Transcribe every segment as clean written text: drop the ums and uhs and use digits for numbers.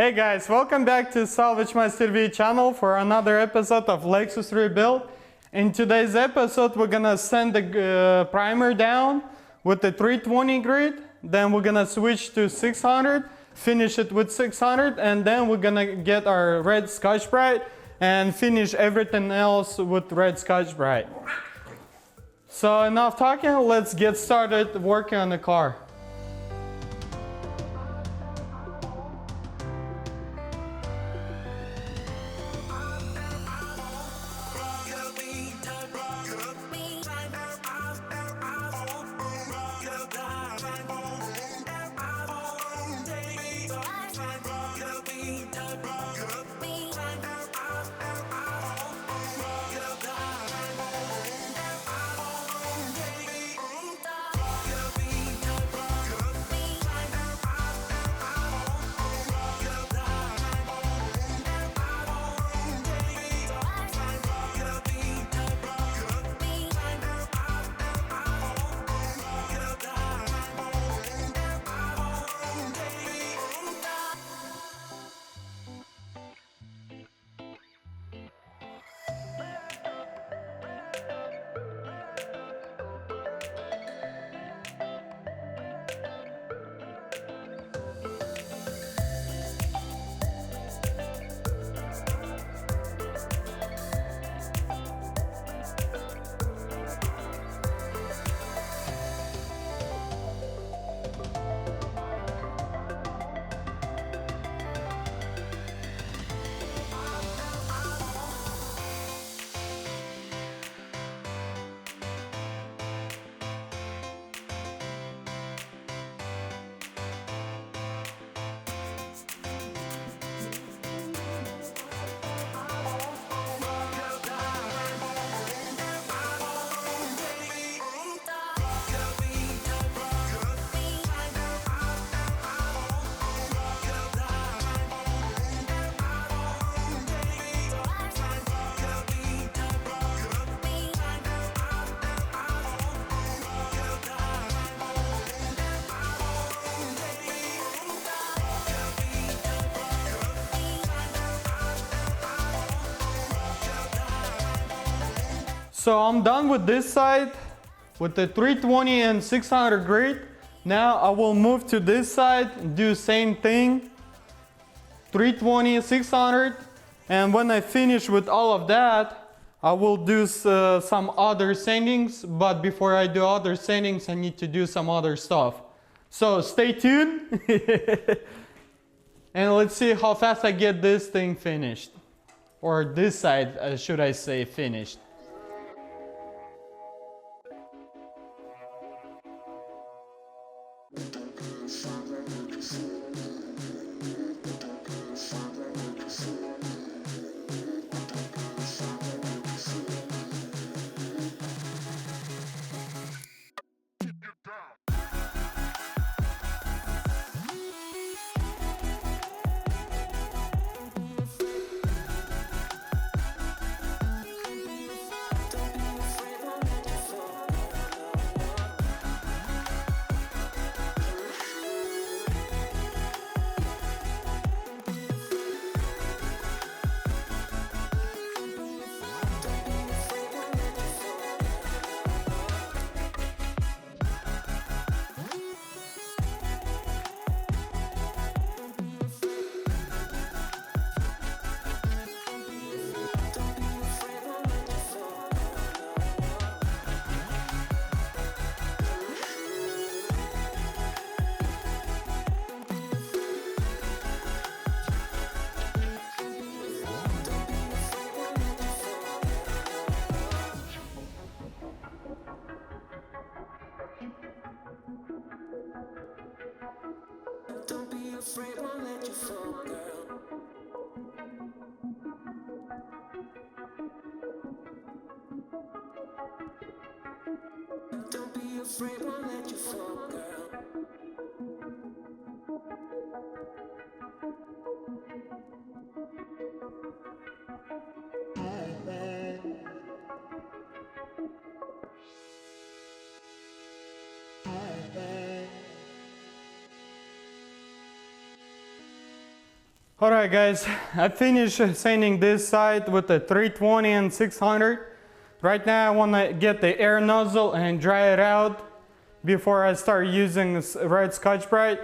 Hey guys, welcome back to Salvagemasterv channel for another episode of Lexus Rebuild. In today's episode, we're gonna send the primer down with the 320 grit. Then we're gonna switch to 600, finish it with 600, and then we're gonna get our red Scotch-Brite and finish everything else with red Scotch-Brite. So enough talking, let's get started working on the car. So I'm done with this side with the 320 and 600 grit. Now I will move to this side and do same thing, 320, 600, and when I finish with all of that, I will do some other sandings, but before I do other sandings, I need to do some other stuff. So stay tuned and let's see how fast I get this thing finished, or this side, should I say, finished. Don't be afraid, won't let you fall, girl. Don't be afraid, won't let you fall, girl. Alright guys, I finished sanding this side with the 320 and 600. Right now I want to get the air nozzle and dry it out before I start using this red Scotch-Brite.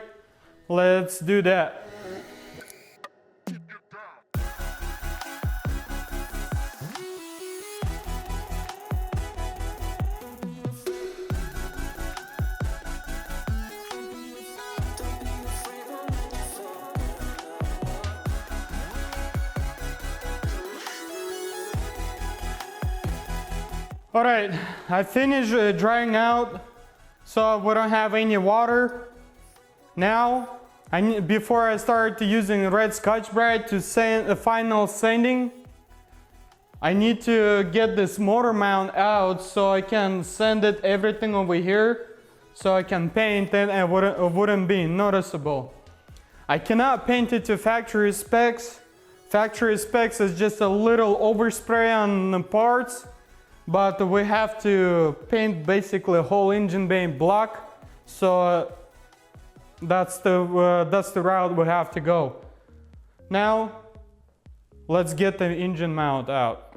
Let's do that. Alright, I finished drying out, so we don't have any water. Now, before I start using red Scotch-Brite to sand the final sanding, I need to get this motor mount out so I can sand it everything over here, so I can paint it and it wouldn't be noticeable. I cannot paint it to factory specs. Factory specs is just a little overspray on the parts. But we have to paint basically a whole engine bay black, so that's the route we have to go. Now, let's get the engine mount out.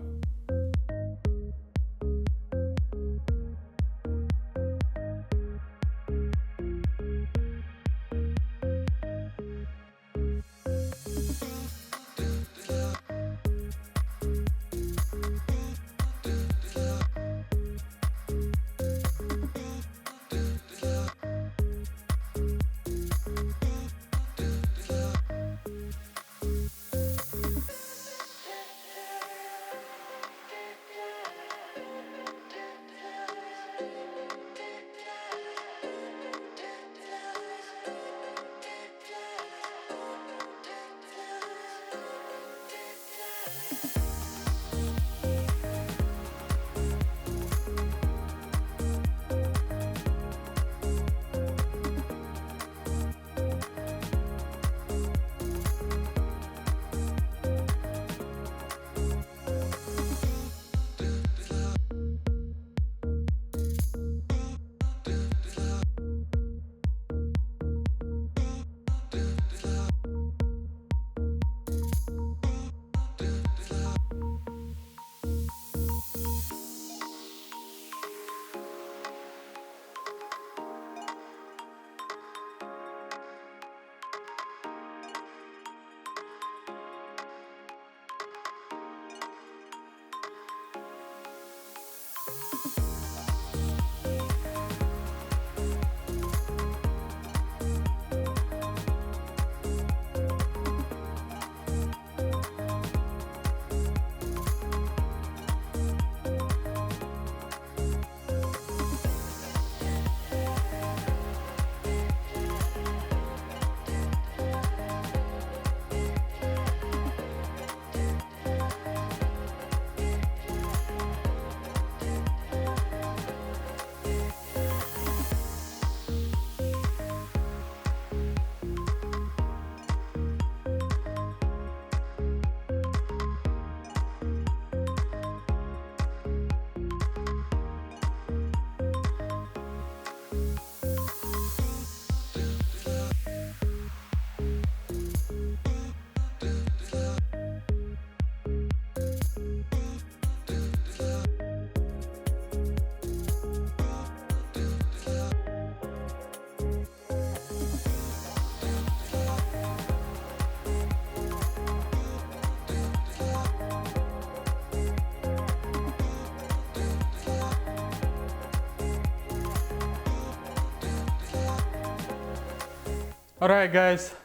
Alright guys,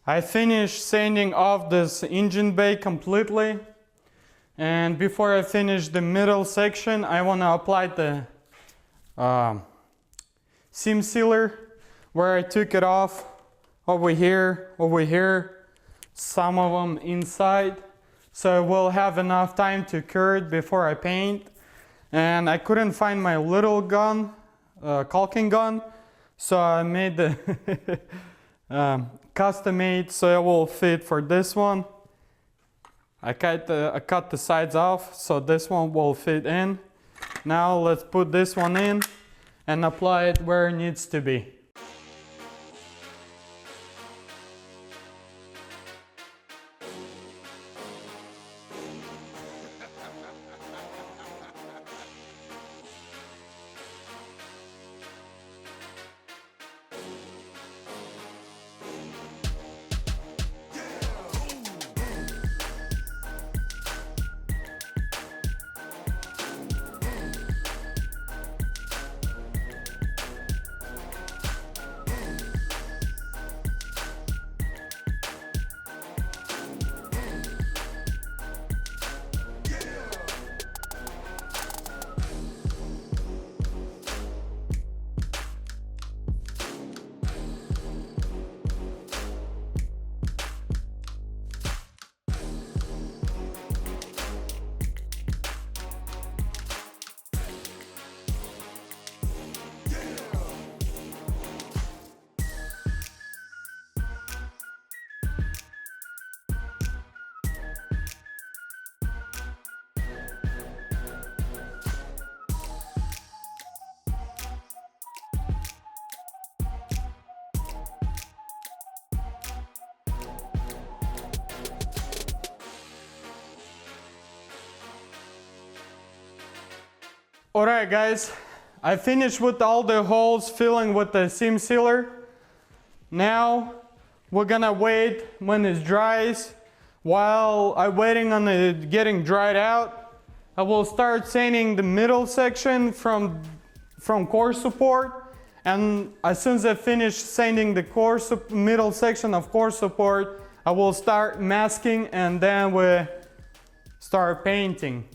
I finished sanding off this engine bay completely, and before I finish the middle section I want to apply the seam sealer where I took it off over here, some of them inside, so we'll have enough time to cure it before I paint. And I couldn't find my little gun, caulking gun, so I made the custom made so it will fit for this one. I cut the sides off so this one will fit in. Now let's put this one in and apply it where it needs to be. Alright guys, I finished with all the holes filling with the seam sealer. Now we're gonna wait when it dries. While I'm waiting on it getting dried out, I will start sanding the middle section from core support. And as soon as I finish sanding the middle section of core support, I will start masking and then we start painting.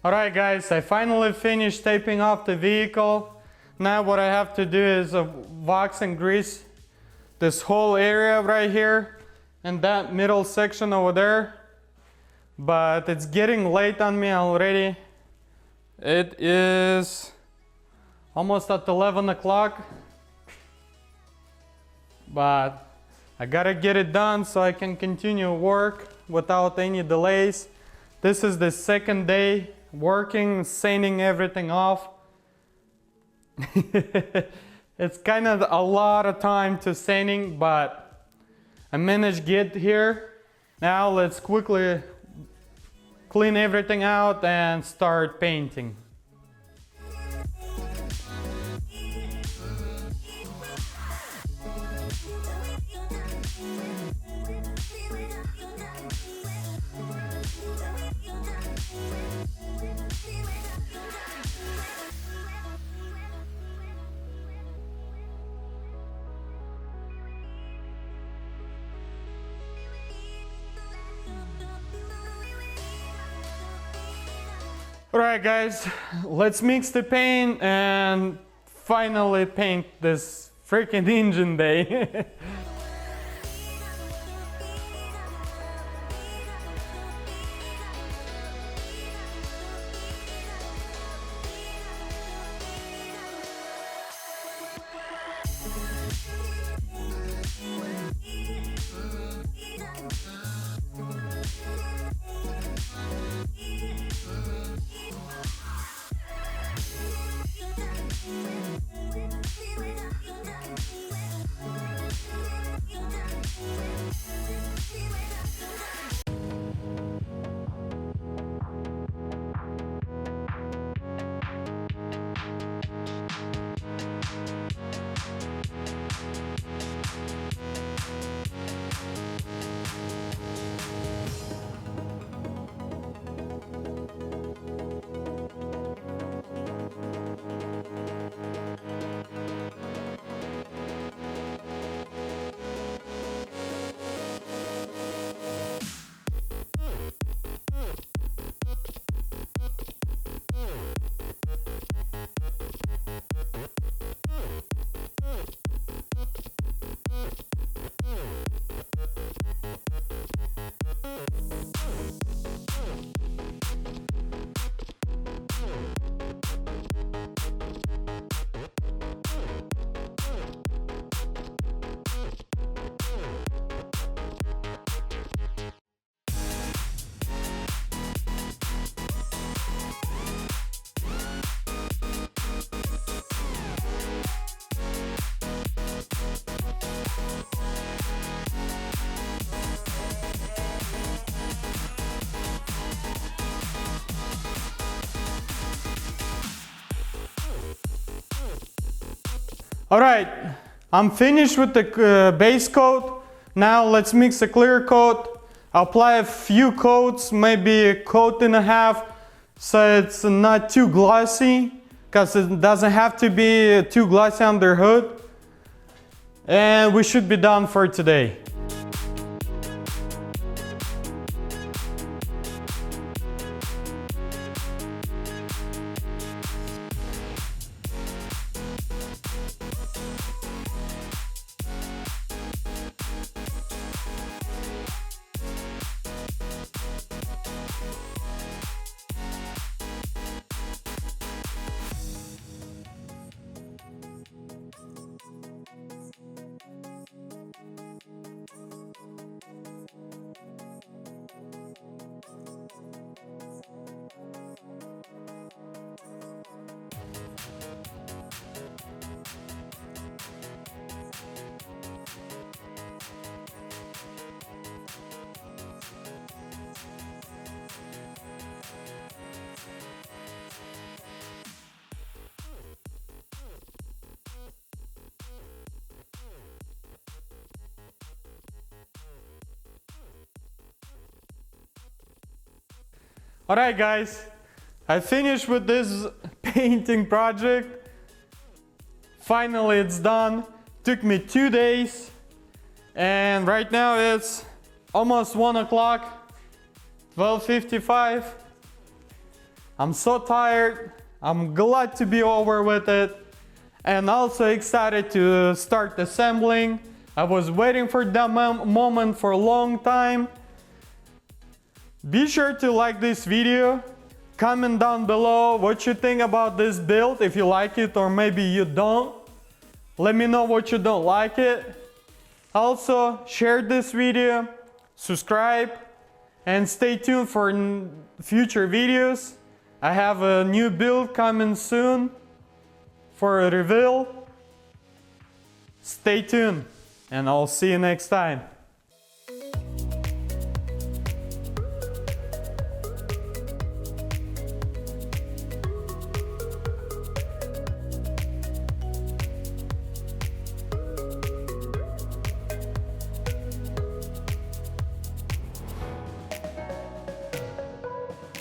Alright guys, I finally finished taping off the vehicle. Now what I have to do is wax and grease this whole area right here and that middle section over there. But it's getting late on me already. It is almost at 11 o'clock. But I gotta get it done so I can continue work without any delays. This is the second day working, sanding everything off. It's kind of a lot of time to sanding, but I managed to get here. Now let's quickly clean everything out and start painting. Alright guys, let's mix the paint and finally paint this freaking engine bay. Alright, I'm finished with the base coat. Now let's mix a clear coat. Apply a few coats, maybe a coat and a half, so it's not too glossy, because it doesn't have to be too glossy under hood. And we should be done for today. Alright guys, I finished with this painting project. Finally it's done. Took me 2 days. And right now it's almost 1 o'clock, 12:55. I'm so tired. I'm glad to be over with it. And also excited to start assembling. I was waiting for that moment for a long time. Be sure to like this video, comment down below what you think about this build, if you like it or maybe you don't. Let me know what you don't like it. Also, share this video, subscribe, and stay tuned for future videos. I have a new build coming soon for a reveal. Stay tuned, and I'll see you next time.